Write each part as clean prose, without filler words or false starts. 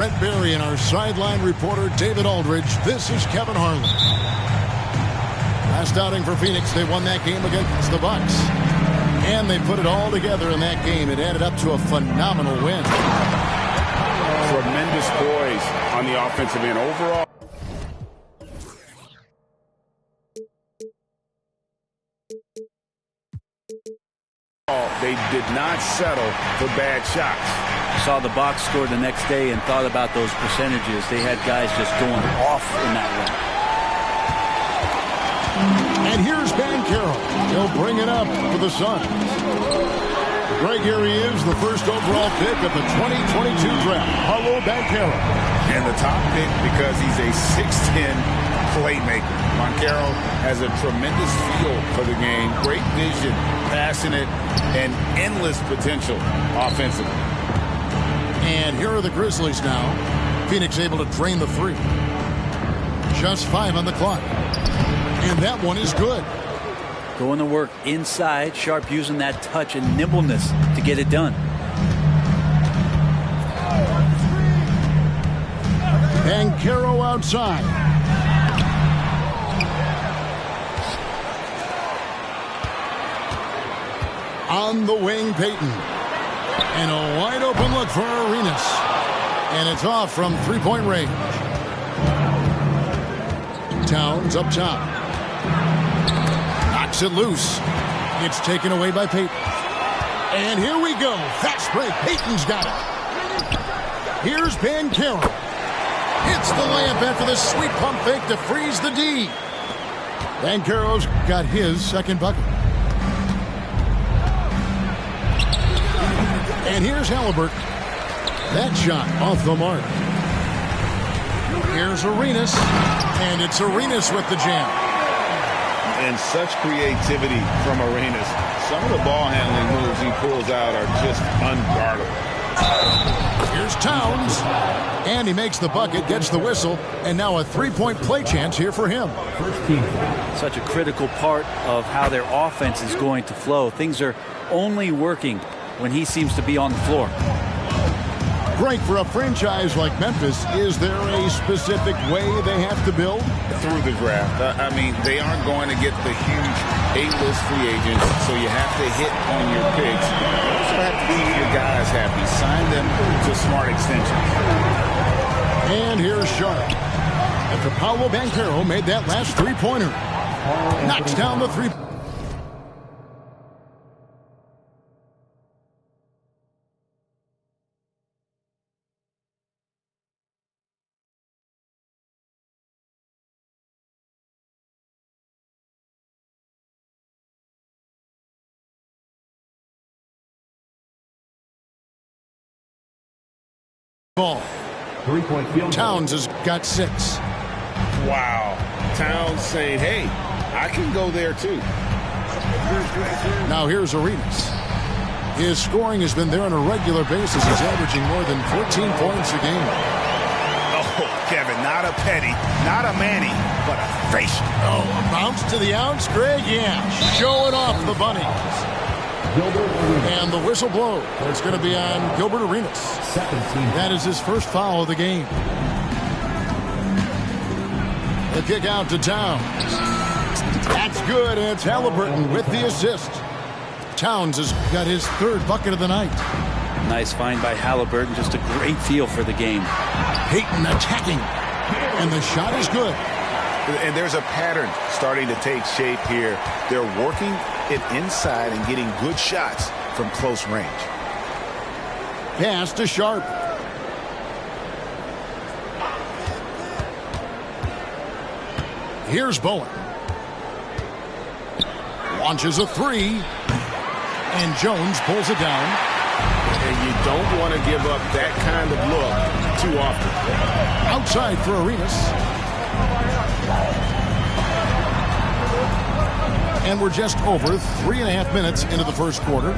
Brent Berry and our sideline reporter David Aldridge. This is Kevin Harlan. Last outing for Phoenix, they won that game against the Bucks. And they put it all together in that game. It added up to a phenomenal win. Tremendous poise on the offensive end. Overall, they did not settle for bad shots. Saw the box score the next day and thought about those percentages. They had guys just going off in that one. And here's Banchero. He'll bring it up for the Suns. Greg, here he is, the first overall pick of the 2022 draft. Paolo Banchero. And the top pick because he's a 6'10 playmaker. Banchero has a tremendous feel for the game. Great vision, passionate, and endless potential offensively. And here are the Grizzlies now. Phoenix able to drain the three. Just 5 on the clock. And that one is good. Going to work inside. Sharp using that touch and nimbleness to get it done. Banchero outside. On the wing, Payton. And a wide open look for Arenas. And it's off from three-point range. Towns up top. Knocks it loose. It's taken away by Payton. And here we go. Fast break. Payton's got it. Here's Banchero. Hits the layup after the sweet pump fake to freeze the D. Banchero's got his second bucket. And here's Halliburton. That shot off the mark. Here's Arenas. And it's Arenas with the jam. And such creativity from Arenas. Some of the ball handling moves he pulls out are just unguardable. Here's Towns. And he makes the bucket, gets the whistle, and now a three-point play chance here for him. Such a critical part of how their offense is going to flow. Things are only working when he seems to be on the floor. Great for a franchise like Memphis. Is there a specific way they have to build? Through the draft. I mean, they aren't going to get the huge A-list free agents, so you have to hit on your picks. You also have to keep your guys happy. Sign them to smart extensions. And here's Sharp. After Paolo Banchero made that last three-pointer. Knocks down the three. Ball. Three-point field. Towns has got 6. Wow. Towns saying, hey, I can go there too. Now here's Arenas. His scoring has been there on a regular basis. He's averaging more than 14 points a game. Oh, Kevin, not a Petty, not a Manny, but a facial. Oh, a bounce to the ounce, Greg? Yeah, showing off the bunnies. And the whistle blows. It's going to be on Gilbert Arenas. That is his first foul of the game. The kick out to Towns. That's good, and it's Halliburton with the assist. Towns has got his third bucket of the night. Nice find by Halliburton. Just a great feel for the game. Payton attacking. And the shot is good. And there's a pattern starting to take shape here. They're working it inside and getting good shots from close range. Pass to Sharp. Here's Bowen. Launches a three. And Jones pulls it down. And you don't want to give up that kind of look too often. Outside for Arenas. And we're just over 3.5 minutes into the first quarter.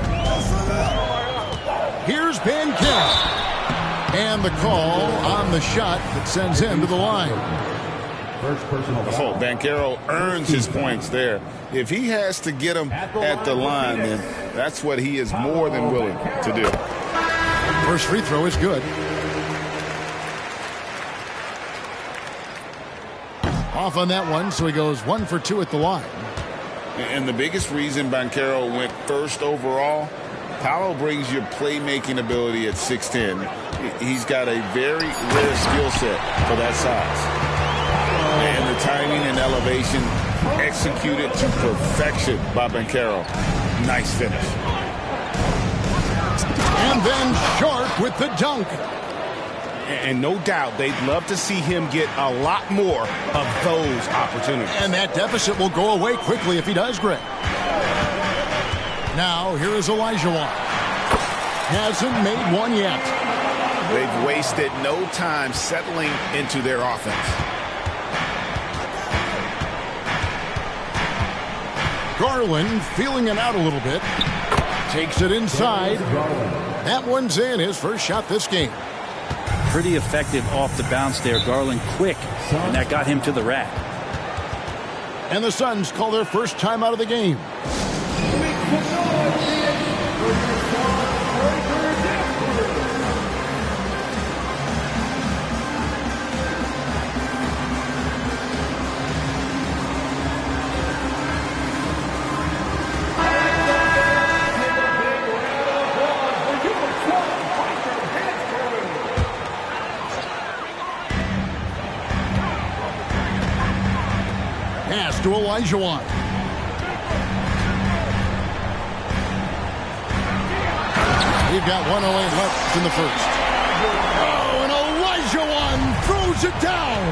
Here's Banchero. And the call on the shot that sends him to the line. Oh, Banchero earns his points there. If he has to get them at the line, then that's what he is more than willing to do. First free throw is good. Off on that one, so he goes 1 for 2 at the line. And the biggest reason Banchero went first overall, Paolo brings you playmaking ability at 6'10". He's got a very rare skill set for that size. And the timing and elevation executed to perfection by Banchero. Nice finish. And then Sharp with the dunk. And no doubt they'd love to see him get a lot more of those opportunities. And that deficit will go away quickly if he does, Greg. Now, here is Olajuwon. Hasn't made one yet. They've wasted no time settling into their offense. Garland feeling it out a little bit. Takes it inside. That one's in, his first shot this game. Pretty effective off the bounce there. Garland quick, and that got him to the rack. And the Suns call their first time out of the game. Pass to Olajuwon. We've got 1:08 left in the first. Oh, and Olajuwon throws it down.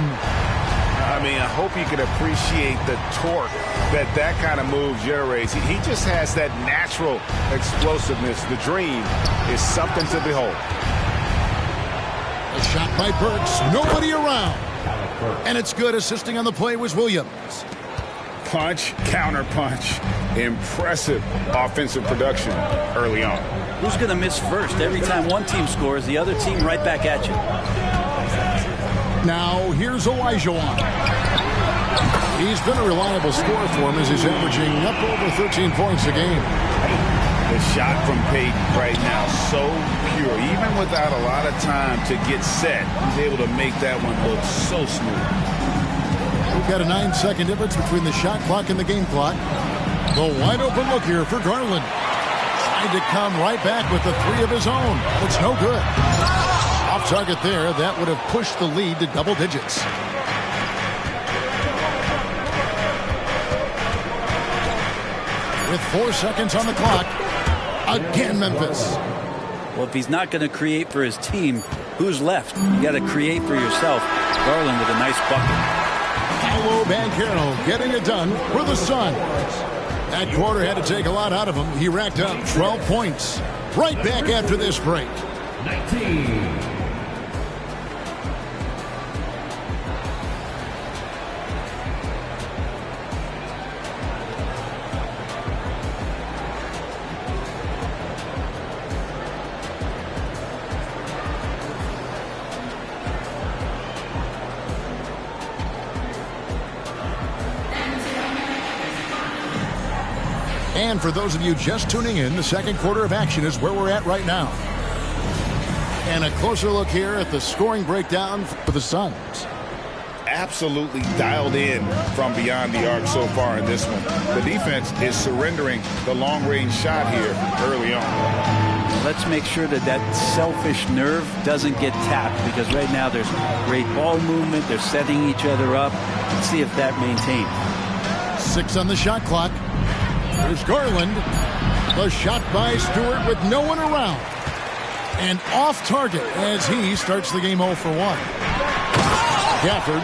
I mean, I hope you can appreciate the torque that kind of move generates. He just has that natural explosiveness. The dream is something to behold. A shot by Burks. Nobody around. And it's good. Assisting on the play was Williams. Punch, counter punch. Impressive offensive production early on. Who's going to miss first? Every time one team scores, the other team right back at you. Now, here's Olajuwon. He's been a reliable scorer for him as he's averaging up over 13 points a game. The shot from Payton right now, so pure. Even without a lot of time to get set, he's able to make that one look so smooth. We've got a 9-second difference between the shot clock and the game clock. The wide open look here for Garland. Trying to come right back with the three of his own. It's no good. Off target there. That would have pushed the lead to double digits. With 4 seconds on the clock. Again, Memphis. Well, if he's not going to create for his team, who's left? You got to create for yourself. Garland with a nice bucket. Paolo Banchero getting it done for the Suns. That quarter had to take a lot out of him. He racked up 12 points. Right back after this break. 19. And for those of you just tuning in, the second quarter of action is where we're at right now. And a closer look here at the scoring breakdown for the Suns. Absolutely dialed in from beyond the arc so far in this one. The defense is surrendering the long-range shot here early on. Let's make sure that selfish nerve doesn't get tapped, because right now there's great ball movement. They're setting each other up. Let's see if that maintains. 6 on the shot clock. Here's Garland. The shot by Stewart with no one around. And off target as he starts the game 0 for 1. Gafford.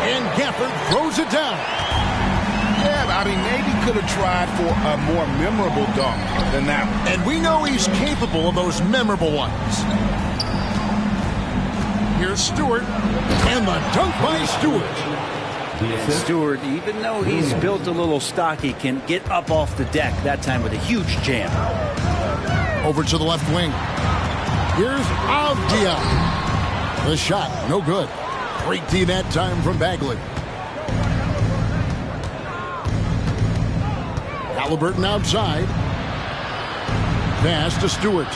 And Gafford throws it down. Yeah, I mean, maybe could have tried for a more memorable dunk than that one. And we know he's capable of those memorable ones. Here's Stewart. And the dunk by Stewart. Stewart, even though he's built a little stocky, can get up off the deck, that time with a huge jam. Over to the left wing. Here's Avdia. The shot, no good. Great D that time from Bagley. Halliburton outside. Pass to Stewart.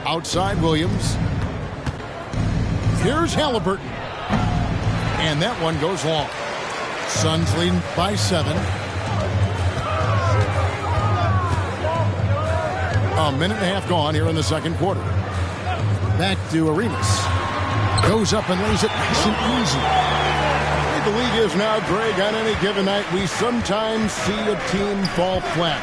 Outside Williams. Here's Halliburton. And that one goes long. Suns leading by 7. A minute and a half gone here in the second quarter. Back to Arenas. Goes up and lays it nice and easy. The league is now, Greg, on any given night, we sometimes see a team fall flat.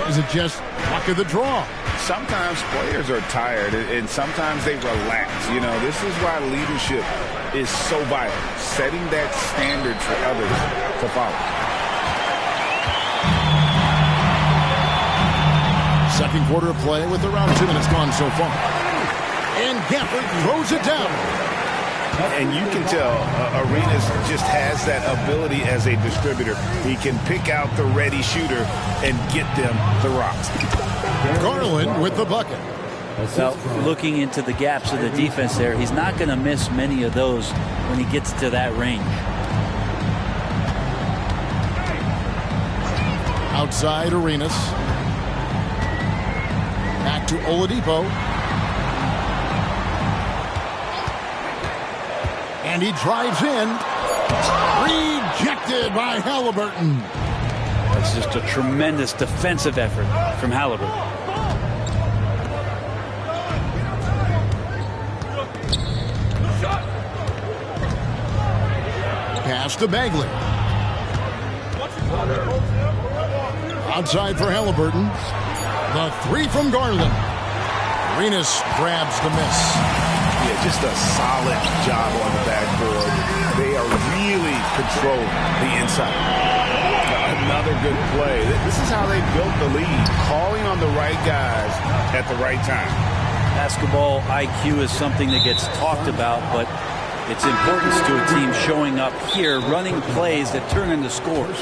Is it just luck of the draw? Sometimes players are tired, and sometimes they relax. You know, this is why leadership is so vital, setting that standard for others to follow. Second quarter of play with around 2 minutes gone so far. And Gafford throws it down. And you can tell Arenas just has that ability as a distributor. He can pick out the ready shooter and get them the rocks. Garland with the bucket. Now, looking into the gaps of the defense there, he's not going to miss many of those when he gets to that range. Outside Arenas. Back to Oladipo. And he drives in. Rejected by Halliburton. That's just a tremendous defensive effort from Halliburton. Pass to Bagley. Outside for Halliburton. The 3 from Garland. Arenas grabs the miss. Yeah, just a solid job on the backboard. They are really controlling the inside. Another good play. This is how they built the lead, calling on the right guys at the right time. Basketball IQ is something that gets talked about, but its importance to a team showing up here, running plays that turn into scores.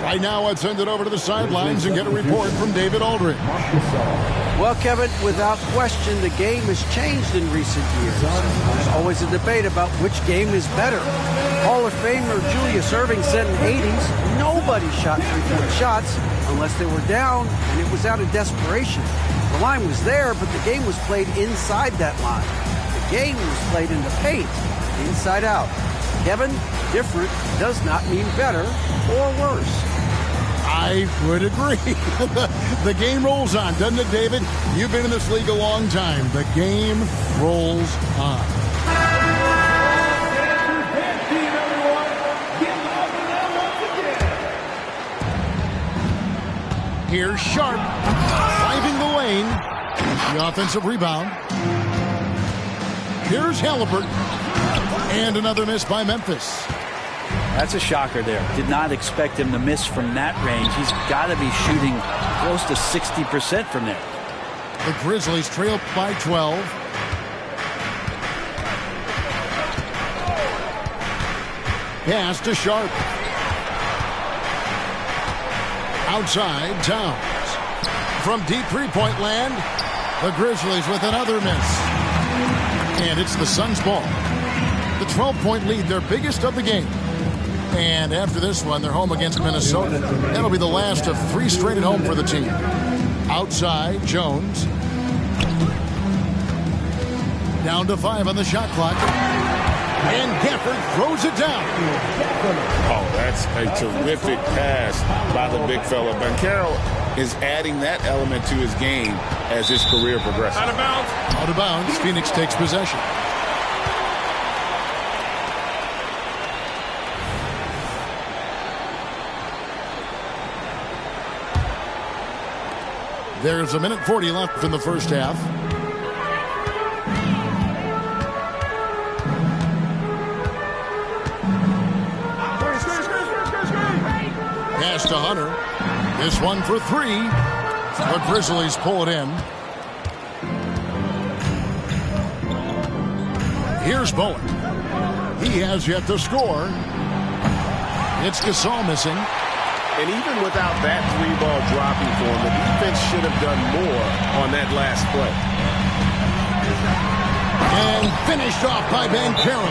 Right now, let's send it over to the sidelines and get a report from David Aldridge. Well, Kevin, without question, the game has changed in recent years. There's always a debate about which game is better. Hall of Famer Julius Erving said in the 80s, nobody shot three-point shots unless they were down, and it was out of desperation. The line was there, but the game was played inside that line. The game was played in the paint, inside out. Kevin, different does not mean better or worse. I would agree. The game rolls on, doesn't it, David? You've been in this league a long time. The game rolls on. Here's Sharp driving the lane. The offensive rebound. Here's Halliburton. And another miss by Memphis. That's a shocker there. Did not expect him to miss from that range. He's got to be shooting close to 60% from there. The Grizzlies trail by 12. Pass to Sharp. Outside, Towns. From deep three-point land, the Grizzlies with another miss. And it's the Suns' ball. The 12-point lead, their biggest of the game. And after this one, they're home against Minnesota. That'll be the last of 3 straight at home for the team. Outside, Jones. Down to 5 on the shot clock. And Gafford throws it down. Oh, that's a terrific pass by the big fella. Banchero is adding that element to his game as his career progresses. Out of bounds. Out of bounds. Phoenix takes possession. There's a minute 40 left in the first half. Pass to Hunter. This one for 3. The Grizzlies pull it in. Here's Bowen. He has yet to score. It's Gasol missing. And even without that 3-ball dropping for him, the defense should have done more on that last play. And finished off by Banchero.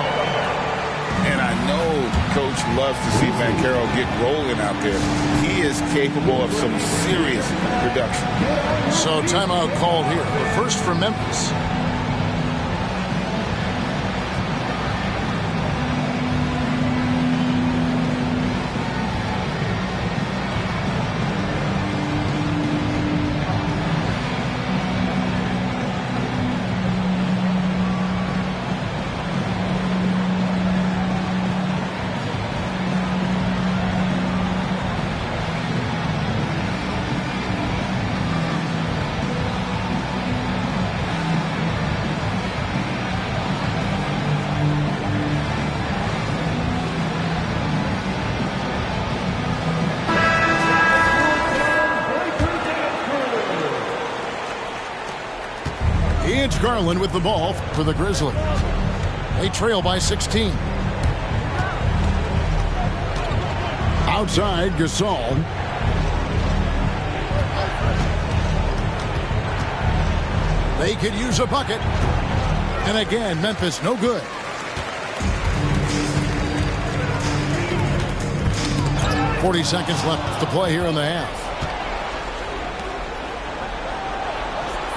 And I know Coach loves to see Banchero get rolling out there. He is capable of some serious production. So timeout called here. The first for Memphis. It's Garland with the ball for the Grizzlies. They trail by 16. Outside, Gasol. They could use a bucket. And again, Memphis no good. .40 seconds left to play here in the half.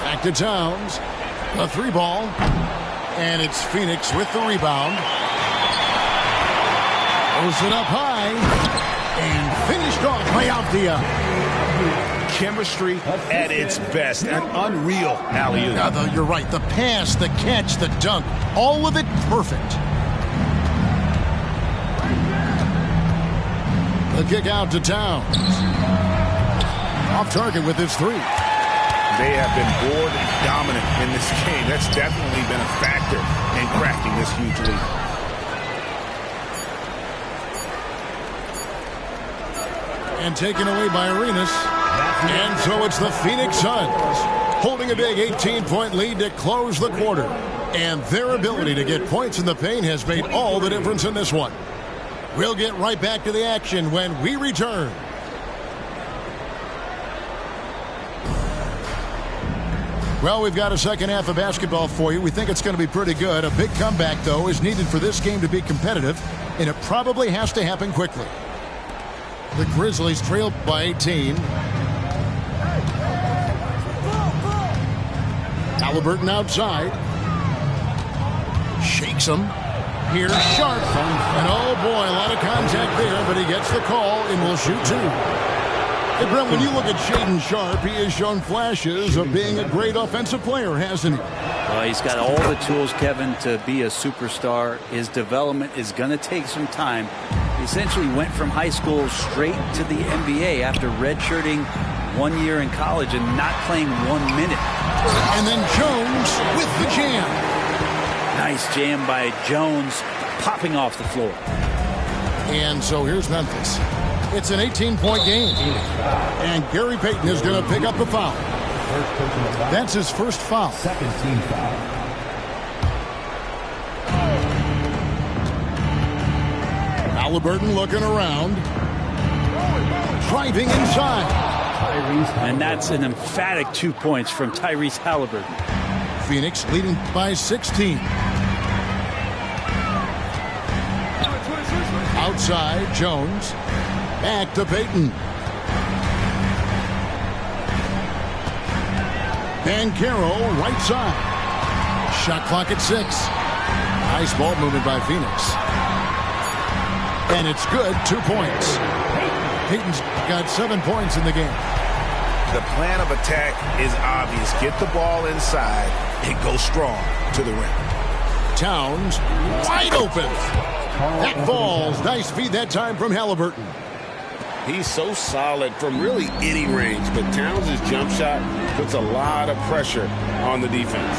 Back to Towns. A 3-ball. And it's Phoenix with the rebound. Throws it up high. And finished off by Althea. Chemistry at its best. An unreal alley-oop. Yeah, you're right. The pass, the catch, the dunk. All of it perfect. The kick out to Towns. Off target with his 3. They have been board dominant in this game. That's definitely been a factor in cracking this huge lead. And taken away by Arenas. And so it's the Phoenix Suns holding a big 18-point lead to close the quarter. And their ability to get points in the paint has made all the difference in this one. We'll get right back to the action when we return. Well, we've got a second half of basketball for you. We think it's going to be pretty good. A big comeback, though, is needed for this game to be competitive, and it probably has to happen quickly. The Grizzlies trail by 18. Halliburton outside. Shakes him. Here's Sharp. And oh boy, a lot of contact there, but he gets the call and will shoot 2. Hey, Brent, when you look at Shaedon Sharp, he has shown flashes of being a great offensive player, hasn't he? He's got all the tools, Kevin, to be a superstar. His development is going to take some time. He essentially went from high school straight to the NBA after redshirting 1 year in college and not playing 1 minute. And then Jones with the jam. Nice jam by Jones, popping off the floor. And so here's Memphis. It's an 18-point game. And Gary Payton is going to pick up a foul. That's his first foul. Second team foul. Halliburton looking around. Driving inside. And that's an emphatic 2 points from Tyrese Halliburton. Phoenix leading by 16. Outside, Jones. Back to Payton. Banchero, right side. Shot clock at 6. Nice ball movement by Phoenix. And it's good, 2 points. Payton's got 7 points in the game. The plan of attack is obvious. Get the ball inside and go strong to the rim. Towns wide open. That falls. Nice feed that time from Halliburton. He's so solid from really any range, but Towns' jump shot puts a lot of pressure on the defense.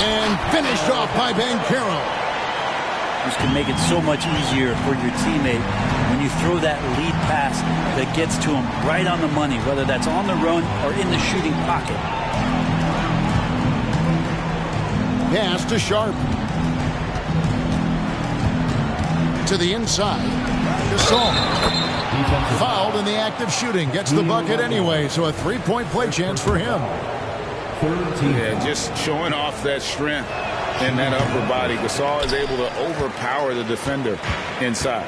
And finished off by Banchero. This can make it so much easier for your teammate when you throw that lead pass that gets to him right on the money, whether that's on the run or in the shooting pocket. Pass to Sharp. To the inside. Gasol. Fouled in the act of shooting. Gets the bucket anyway, so a 3-point play chance for him. Yeah, just showing off that strength in that upper body. Gasol is able to overpower the defender inside.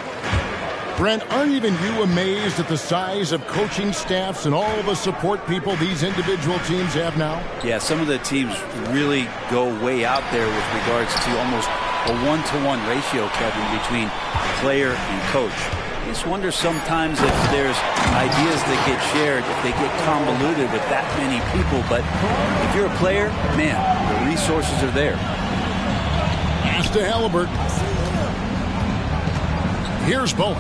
Brent, aren't even you amazed at the size of coaching staffs and all the support people these individual teams have now? Yeah, some of the teams really go way out there with regards to almost a 1-to-1 ratio, Kevin, between player and coach. I just wonder sometimes if there's ideas that get shared, if they get convoluted with that many people. But if you're a player, man, the resources are there. Pass to Halliburton. Here's Bowen.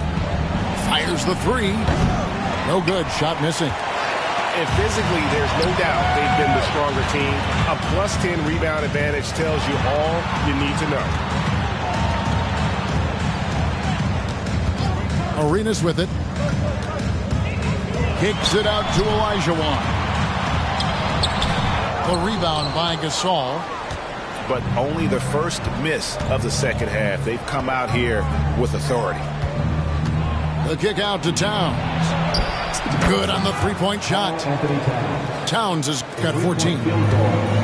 Fires the 3. No good. Shot missing. And physically, there's no doubt they've been the stronger team. A +10 rebound advantage tells you all you need to know. Arenas with it. Kicks it out to Elijah Wan. The rebound by Gasol. But only the first miss of the second half. They've come out here with authority. The kick out to Towns. Good on the three-point shot. Towns has got 14.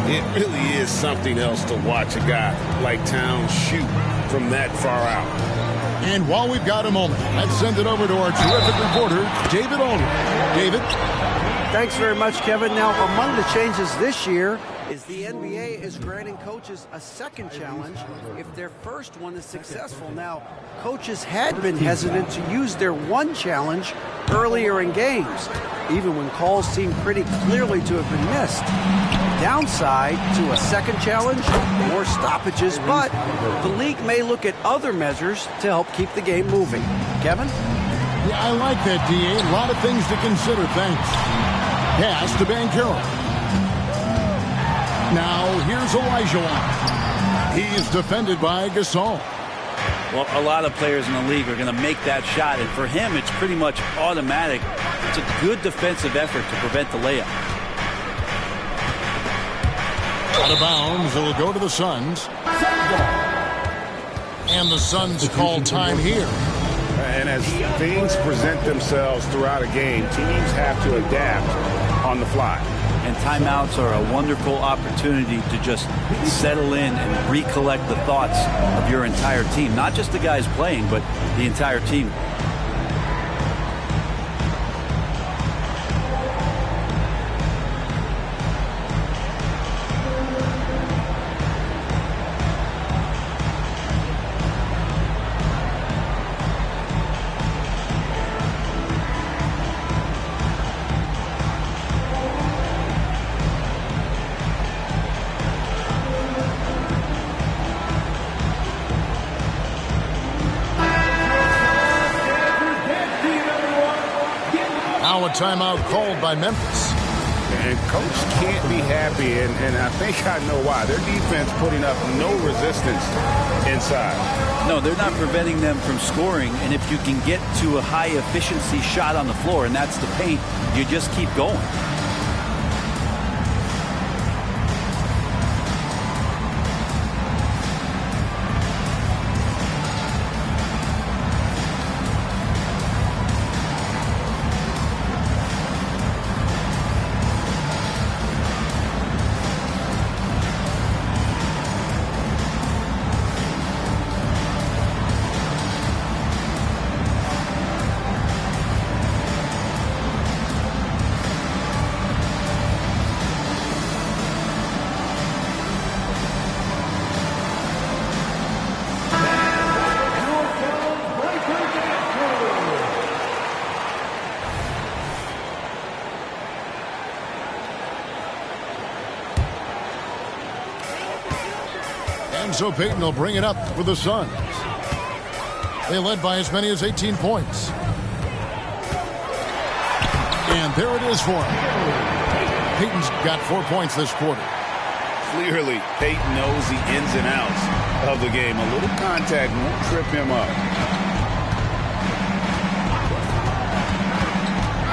It really is something else to watch a guy like Towns shoot from that far out. And while we've got a moment, let's send it over to our terrific reporter, David Aldridge. David? Thanks very much, Kevin. Now, among the changes this year is the NBA is granting coaches a second challenge if their first one is successful. Now, coaches had been hesitant to use their one challenge earlier in games, even when calls seemed pretty clearly to have been missed. Downside to a second challenge, more stoppages, but the league may look at other measures to help keep the game moving. Kevin? Yeah, I like that, D.A. A lot of things to consider, thanks. Pass to Van Carroll. Now, here's Olajuwon. He is defended by Gasol. Well, a lot of players in the league are going to make that shot, and for him, it's pretty much automatic. It's a good defensive effort to prevent the layup. Out of bounds, it'll go to the Suns. And the Suns call time here. And as things present themselves throughout a game, teams have to adapt on the fly. And timeouts are a wonderful opportunity to just settle in and recollect the thoughts of your entire team. Not just the guys playing, but the entire team. Now a timeout called by Memphis. And coach can't be happy, and I think I know why. Their defense putting up no resistance inside. No, they're not preventing them from scoring, and if you can get to a high-efficiency shot on the floor, and that's the paint, you just keep going. So Payton will bring it up for the Suns. They led by as many as 18 points. And there it is for him. Payton's got 4 points this quarter. Clearly, Payton knows the ins and outs of the game. A little contact won't trip him up.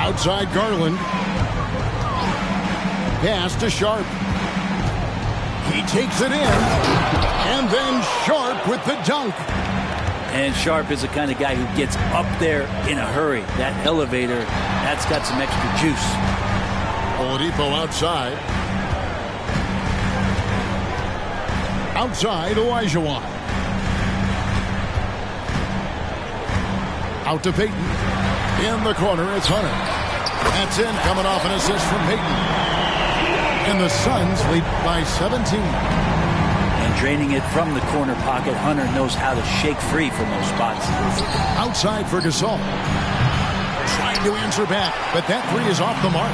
Outside Garland. Pass to Sharp. He takes it in. And then Sharp with the dunk. And Sharp is the kind of guy who gets up there in a hurry. That elevator, that's got some extra juice. Oladipo outside. Outside, Olajuwon. Out to Payton. In the corner, it's Hunter. That's in, coming off an assist from Payton. And the Suns lead by 17. Draining it from the corner pocket. Hunter knows how to shake free from those spots. Outside for Gasol. Trying to answer back, but that three is off the mark.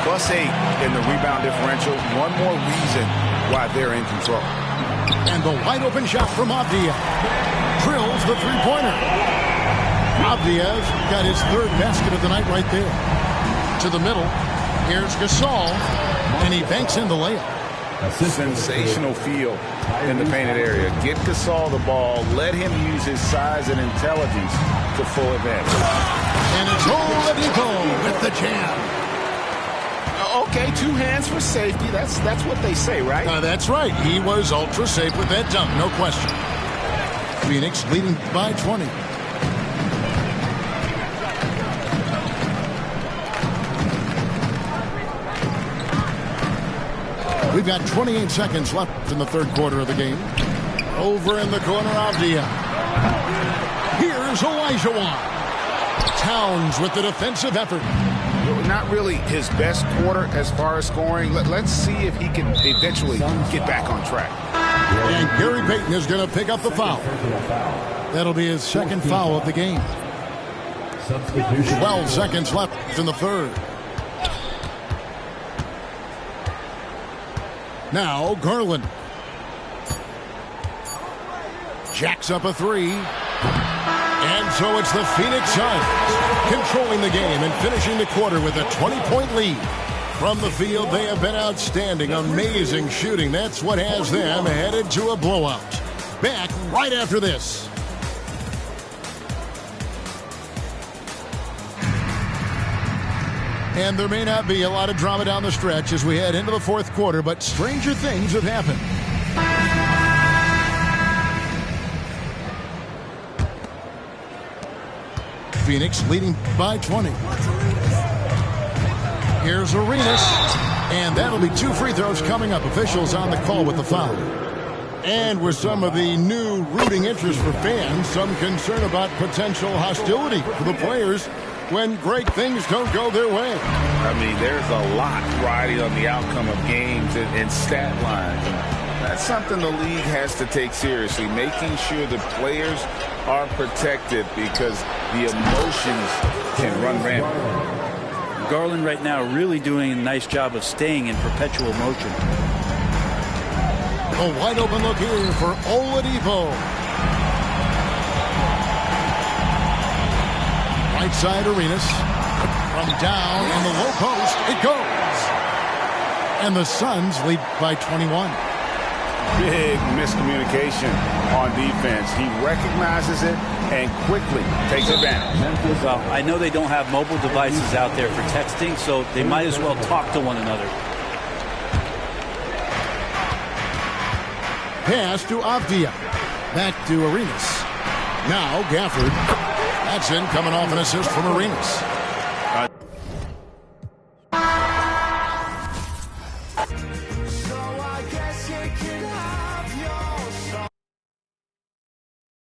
+8 in the rebound differential. One more reason why they're in control. And the wide open shot from Avdija. Drills the three-pointer. Avdija's got his third basket of the night right there. To the middle. Here's Gasol. And he banks in the layup. Sensational feel in the painted area. Get Gasol the ball. Let him use his size and intelligence to full advantage. And it's Oladipo with the jam. Okay, 2 hands for safety. That's what they say, right? That's right. He was ultra safe with that dunk, no question. Phoenix leading by 20. We've got 28 seconds left in the third quarter of the game. Over in the corner, Avdia. Here's Olajuwon. Towns with the defensive effort. Not really his best quarter as far as scoring. Let's see if he can eventually get back on track. And Gary Payton is going to pick up the foul. That'll be his second foul of the game. 12 seconds left in the third. Now Garland. Jacks up a 3. And so it's the Phoenix Suns controlling the game and finishing the quarter with a 20-point lead. From the field, they have been outstanding. Amazing shooting. That's what has them headed to a blowout. Back right after this. And there may not be a lot of drama down the stretch as we head into the fourth quarter, but stranger things have happened. Phoenix leading by 20. Here's Arenas, and that'll be 2 free throws coming up. Officials on the call with the foul. And with some of the new rooting interest for fans, some concern about potential hostility for the players when great things don't go their way. I mean, there's a lot riding on the outcome of games and stat lines. That's something the league has to take seriously, making sure the players are protected because the emotions can run rampant. Garland right now really doing a nice job of staying in perpetual motion. A wide open look here for Oladipo. Right side Arenas. From down in the low post, it goes. And the Suns lead by 21. Big miscommunication on defense. He recognizes it and quickly takes advantage. Well, I know they don't have mobile devices out there for texting, so they might as well talk to one another. Pass to Avdia. Back to Arenas. Now Gafford. That's in, coming off an assist from Arenas.